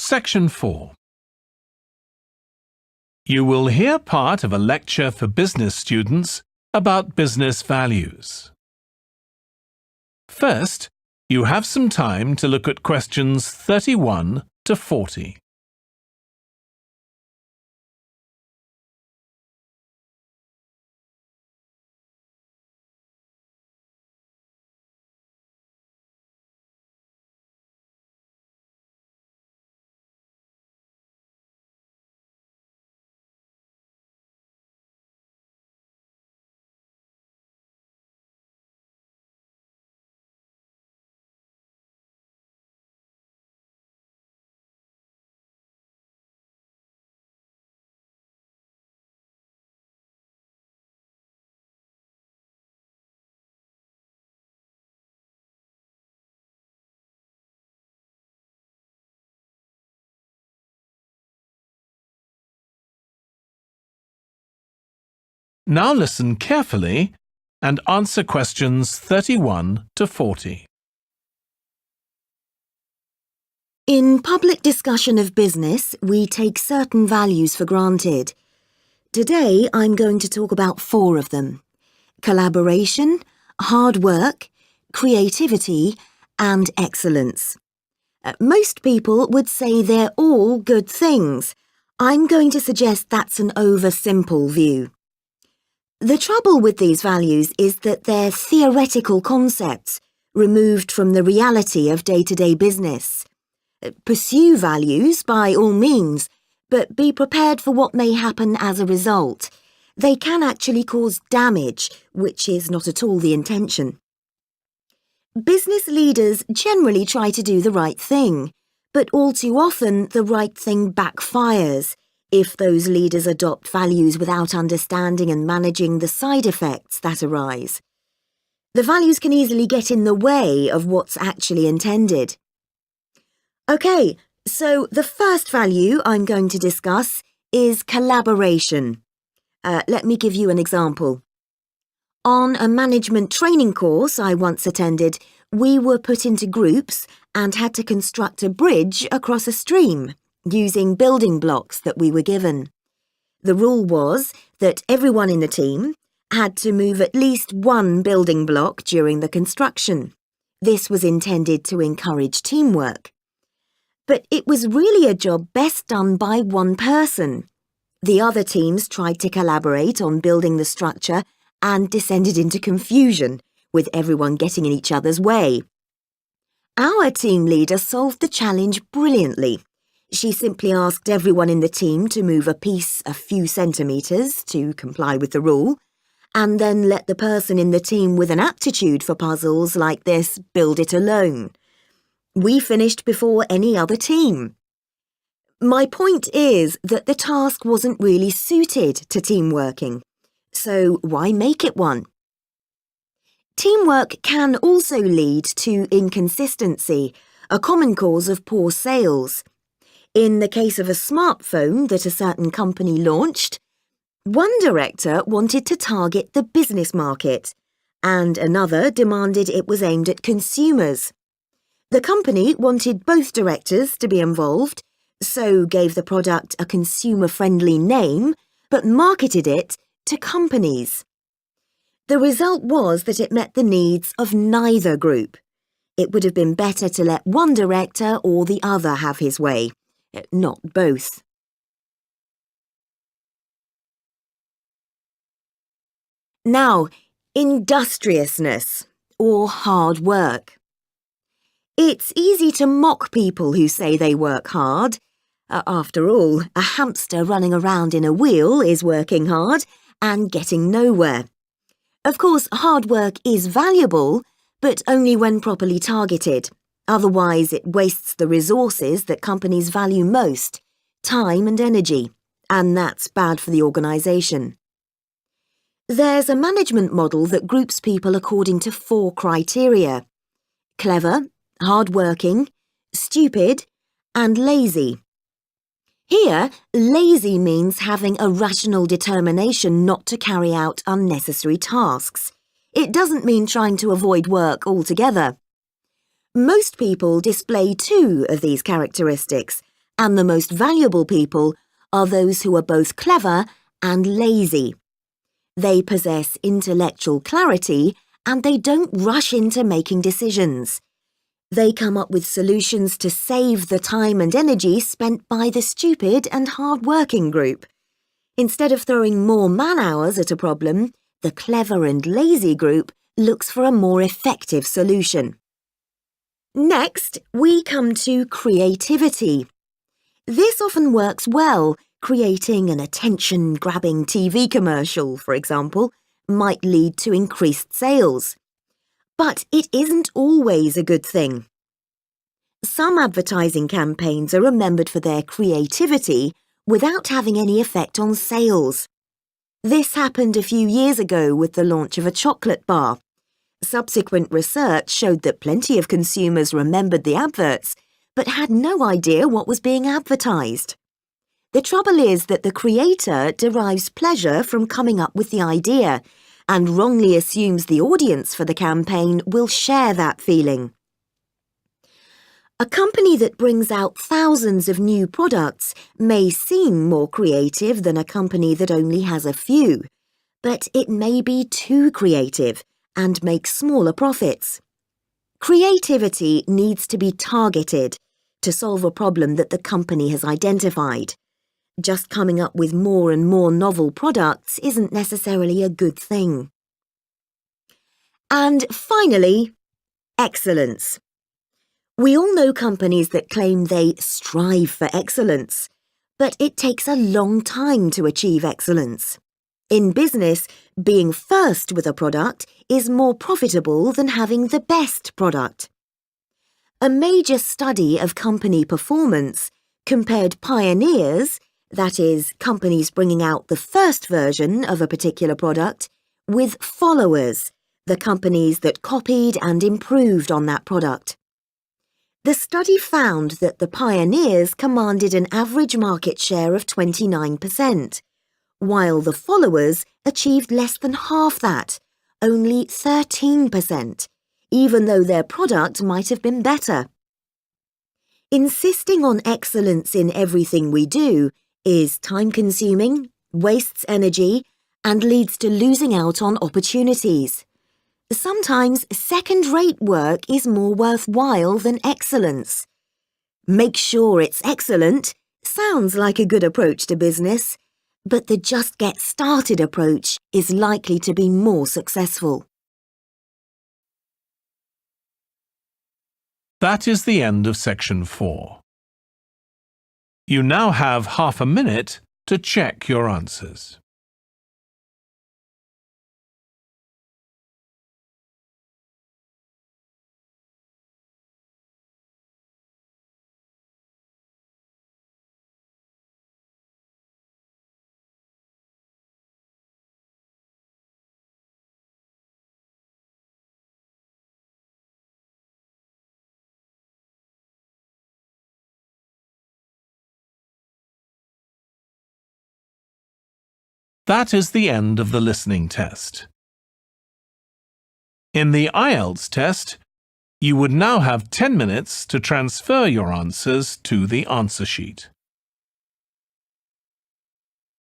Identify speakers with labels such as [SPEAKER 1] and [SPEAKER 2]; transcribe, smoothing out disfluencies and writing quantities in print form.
[SPEAKER 1] Section 4. You will hear part of a lecture for business students about business values. First, you have some time to look at questions 31 to 40. Now listen carefully and answer questions 31 to 40.
[SPEAKER 2] In public discussion of business, we take certain values for granted. Today, I'm going to talk about 4 of them: collaboration, hard work, creativity, and excellence. Most people would say they're all good things. I'm going to suggest that's an oversimple view. The trouble with these values is that they're theoretical concepts, removed from the reality of day-to-day business. Pursue values by all means, but be prepared for what may happen as a result. They can actually cause damage, which is not at all the intention. Business leaders generally try to do the right thing, but all too often the right thing backfires if those leaders adopt values without understanding and managing the side effects that arise. The values can easily get in the way of what's actually intended. Okay, so the first value I'm going to discuss is collaboration. Let me give you an example. On a management training course I once attended, we were put into groups and had to construct a bridge across a stream, using building blocks that we were given. The rule was that everyone in the team had to move at least one building block during the construction. This was intended to encourage teamwork. But it was really a job best done by one person. The other teams tried to collaborate on building the structure and descended into confusion, with everyone getting in each other's way. Our team leader solved the challenge brilliantly. She simply asked everyone in the team to move a piece a few centimetres to comply with the rule, and then let the person in the team with an aptitude for puzzles like this build it alone. We finished before any other team. My point is that the task wasn't really suited to team working, so why make it one? Teamwork can also lead to inconsistency, a common cause of poor sales. In the case of a smartphone that a certain company launched, one director wanted to target the business market, and another demanded it was aimed at consumers. The company wanted both directors to be involved, so gave the product a consumer-friendly name, but marketed it to companies. The result was that it met the needs of neither group. It would have been better to let one director or the other have his way, not both. Now, industriousness, or hard work. It's easy to mock people who say they work hard. After all, a hamster running around in a wheel is working hard and getting nowhere. Of course, hard work is valuable, but only when properly targeted. Otherwise, it wastes the resources that companies value most, time and energy, and that's bad for the organisation. There's a management model that groups people according to 4 criteria: clever, hard-working, stupid, and lazy. Here, lazy means having a rational determination not to carry out unnecessary tasks. It doesn't mean trying to avoid work altogether. Most people display 2 of these characteristics, And the most valuable people are those who are both clever and lazy. They possess intellectual clarity and they don't rush into making decisions. They come up with solutions to save the time and energy spent by the stupid and hard-working group. Instead of throwing more man-hours at a problem, the clever and lazy group looks for a more effective solution. Next, we come to creativity. This often works well. Creating an attention-grabbing TV commercial, for example, might lead to increased sales. But it isn't always a good thing. Some advertising campaigns are remembered for their creativity without having any effect on sales. This happened a few years ago with the launch of a chocolate bar. Subsequent research showed that plenty of consumers remembered the adverts, but had no idea what was being advertised. The trouble is that the creator derives pleasure from coming up with the idea and wrongly assumes the audience for the campaign will share that feeling. A company that brings out thousands of new products may seem more creative than a company that only has a few, but it may be too creative and make smaller profits. Creativity needs to be targeted to solve a problem that the company has identified. Just coming up with more and more novel products isn't necessarily a good thing. And finally, excellence. We all know companies that claim they strive for excellence, but it takes a long time to achieve excellence. In business, being first with a product is more profitable than having the best product. A major study of company performance compared pioneers, that is, companies bringing out the first version of a particular product, with followers, the companies that copied and improved on that product. The study found that the pioneers commanded an average market share of 29%, while the followers achieved less than half that, only 13%, even though their product might have been better. Insisting on excellence in everything we do is time-consuming, wastes energy, and leads to losing out on opportunities. Sometimes second-rate work is more worthwhile than excellence. Make sure it's excellent sounds like a good approach to business, but the just get started approach is likely to be more successful.
[SPEAKER 1] That is the end of section 4. You now have half a minute to check your answers. That is the end of the listening test. In the IELTS test, you would now have 10 minutes to transfer your answers to the answer sheet.